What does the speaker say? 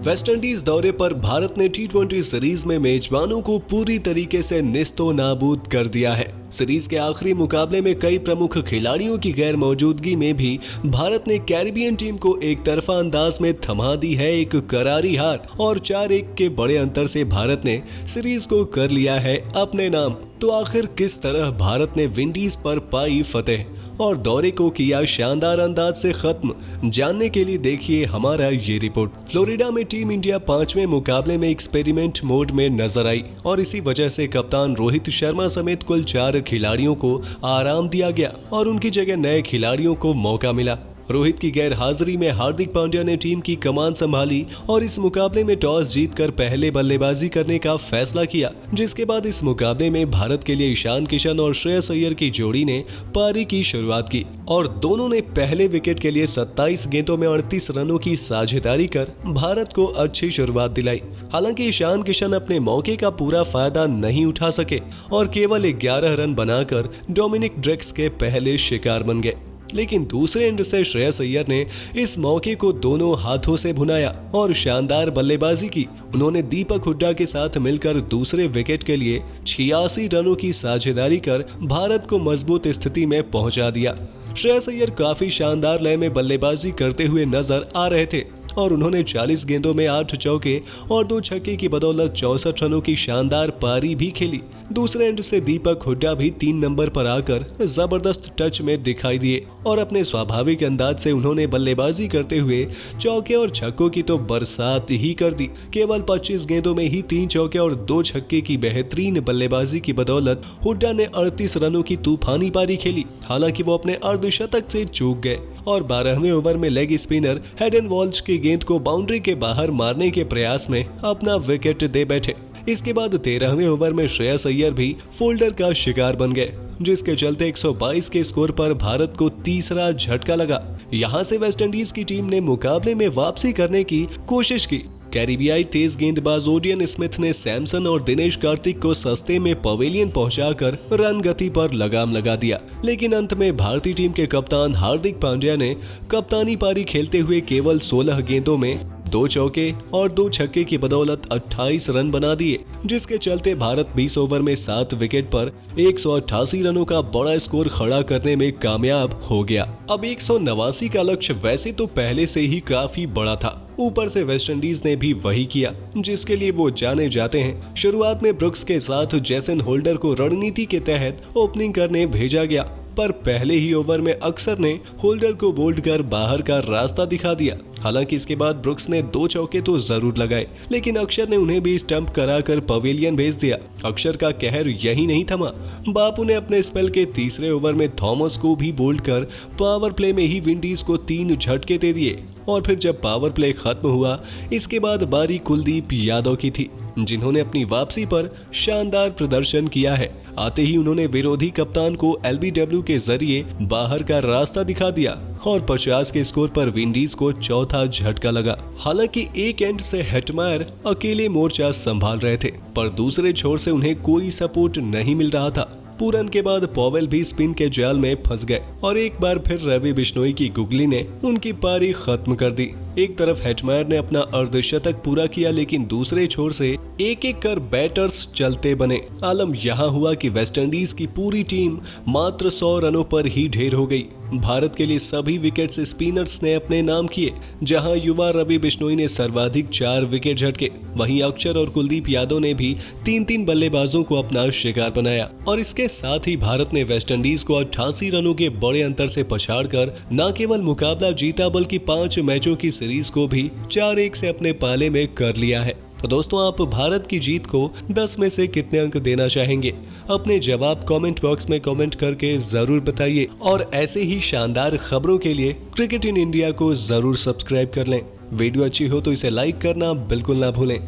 West Indies दौरे पर भारत ने टी20 सीरीज में मेजबानों को पूरी तरीके से निस्तो नाबूद कर दिया है। सीरीज के आखिरी मुकाबले में कई प्रमुख खिलाड़ियों की गैर मौजूदगी में भी भारत ने कैरिबियन टीम को एक तरफा अंदाज में थमा दी है एक करारी हार और 4-1 के बड़े अंतर से भारत ने सीरीज को कर लिया है अपने नाम। तो आखिर किस तरह भारत ने विंडीज पर पाई फतेह और दौरे को किया शानदार अंदाज से खत्म, जानने के लिए देखिए हमारा ये रिपोर्ट। फ्लोरिडा में टीम इंडिया 5वें मुकाबले में एक्सपेरिमेंट मोड में नजर आई और इसी वजह से कप्तान रोहित शर्मा समेत कुल 4 खिलाड़ियों को आराम दिया गया और उनकी जगह नए खिलाड़ियों को मौका मिला। रोहित की गैर हाजिरी में हार्दिक पांड्या ने टीम की कमान संभाली और इस मुकाबले में टॉस जीतकर पहले बल्लेबाजी करने का फैसला किया, जिसके बाद इस मुकाबले में भारत के लिए ईशान किशन और श्रेयस अय्यर की जोड़ी ने पारी की शुरुआत की और दोनों ने पहले विकेट के लिए 27 गेंदों में 38 रनों की साझेदारी कर भारत को अच्छी शुरुआत दिलाई। हालांकि ईशान किशन अपने मौके का पूरा फायदा नहीं उठा सके और केवल 11 रन बनाकर डोमिनिक ड्रेक्स के पहले शिकार बन गए, लेकिन दूसरे एंड से श्रेयस अय्यर ने इस मौके को दोनों हाथों से भुनाया और शानदार बल्लेबाजी की। उन्होंने दीपक हुड्डा के साथ मिलकर दूसरे विकेट के लिए 86 रनों की साझेदारी कर भारत को मजबूत स्थिति में पहुंचा दिया। श्रेयस अय्यर काफी शानदार लय में बल्लेबाजी करते हुए नजर आ रहे थे और उन्होंने 40 गेंदों में 8 चौके और 2 छक्के की बदौलत 64 रनों की शानदार पारी भी खेली। दूसरे एंड से दीपक हुड्डा भी 3 नंबर पर आकर जबरदस्त टच में दिखाई दिए और अपने स्वाभाविक अंदाज से उन्होंने बल्लेबाजी करते हुए चौके और छक्कों की तो बरसात ही कर दी। केवल 25 गेंदों में ही 3 चौके और 2 छक्के की बेहतरीन बल्लेबाजी की बदौलत हुड्डा ने 38 रनों की तूफानी पारी खेली। हालांकि वो अपने अर्धशतक से चूक गए और 12वें ओवर में लेग स्पिनर हेडन वॉल्श की गेंद को बाउंड्री के बाहर मारने के प्रयास में अपना विकेट दे बैठे। इसके बाद 13वें ओवर में श्रेयस अय्यर भी फोल्डर का शिकार बन गए, जिसके चलते 122 के स्कोर पर भारत को तीसरा झटका लगा। यहां से वेस्टइंडीज की टीम ने मुकाबले में वापसी करने की कोशिश की। कैरिबियाई तेज गेंदबाज ओडियन स्मिथ ने सैमसन और दिनेश कार्तिक को सस्ते में पवेलियन पहुंचाकर रन गति पर लगाम लगा दिया, लेकिन अंत में भारतीय टीम के कप्तान हार्दिक पांड्या ने कप्तानी पारी खेलते हुए केवल 16 गेंदों में 2 चौके और 2 छक्के की बदौलत 28 रन बना दिए, जिसके चलते भारत 20 ओवर में 7 विकेट पर 188 रनों का बड़ा स्कोर खड़ा करने में कामयाब हो गया। अब 189 का लक्ष्य वैसे तो पहले से ही काफी बड़ा था, ऊपर से वेस्टइंडीज ने भी वही किया जिसके लिए वो जाने जाते हैं। शुरुआत में ब्रुक्स के साथ जेसन होल्डर को रणनीति के तहत ओपनिंग करने भेजा गया, पर पहले ही ओवर में अक्षर ने होल्डर को बोल्ड कर बाहर का रास्ता दिखा दिया। हालांकि इसके बाद ब्रुक्स ने 2 चौके तो जरूर लगाए, लेकिन अक्षर ने उन्हें भी स्टंप कराकर पवेलियन भेज दिया। अक्षर का कहर यही नहीं थमा, बापू ने अपने स्पेल के तीसरे ओवर में थॉमस को भी बोल्ड कर पावर प्ले में ही विंडीज को 3 झटके दे दिए और फिर जब पावर प्ले खत्म हुआ इसके बाद बारी कुलदीप यादव की थी, जिन्होंने अपनी वापसी पर शानदार प्रदर्शन किया है। आते ही उन्होंने विरोधी कप्तान को एलबीडब्ल्यू के जरिए बाहर का रास्ता दिखा दिया और 50 के स्कोर पर विंडीज को चौथा झटका लगा। हालांकि एक एंड से हेटमायर अकेले मोर्चा संभाल रहे थे, पर दूसरे छोर से उन्हें कोई सपोर्ट नहीं मिल रहा था। पूरन के बाद पॉवेल भी स्पिन के जाल में फंस गए और एक बार फिर रवि बिश्नोई की गुगली ने उनकी पारी खत्म कर दी। एक तरफ हेटमायर ने अपना अर्धशतक पूरा किया, लेकिन दूसरे छोर से एक एक कर बैटर्स चलते बने। आलम यहाँ हुआ कि वेस्टइंडीज की पूरी टीम मात्र 100 रनों पर ही ढेर हो गई। भारत के लिए सभी विकेट्स स्पिनर्स ने अपने नाम किए, जहां युवा रवि बिश्नोई ने सर्वाधिक 4 विकेट झटके। वहीं अक्षर और कुलदीप यादव ने भी 3-3 बल्लेबाजों को अपना शिकार बनाया और इसके साथ ही भारत ने वेस्टइंडीज को 88 रनों के बड़े अंतर से पछाड़कर न केवल मुकाबला जीता बल्कि 5 मैचों की सीरीज को भी 4-1 से अपने पाले में कर लिया है। तो दोस्तों, आप भारत की जीत को 10 में से कितने अंक देना चाहेंगे? अपने जवाब कमेंट बॉक्स में कमेंट करके जरूर बताइए और ऐसे ही शानदार खबरों के लिए क्रिकेट इन इंडिया को जरूर सब्सक्राइब कर लें। वीडियो अच्छी हो तो इसे लाइक करना बिल्कुल ना भूलें।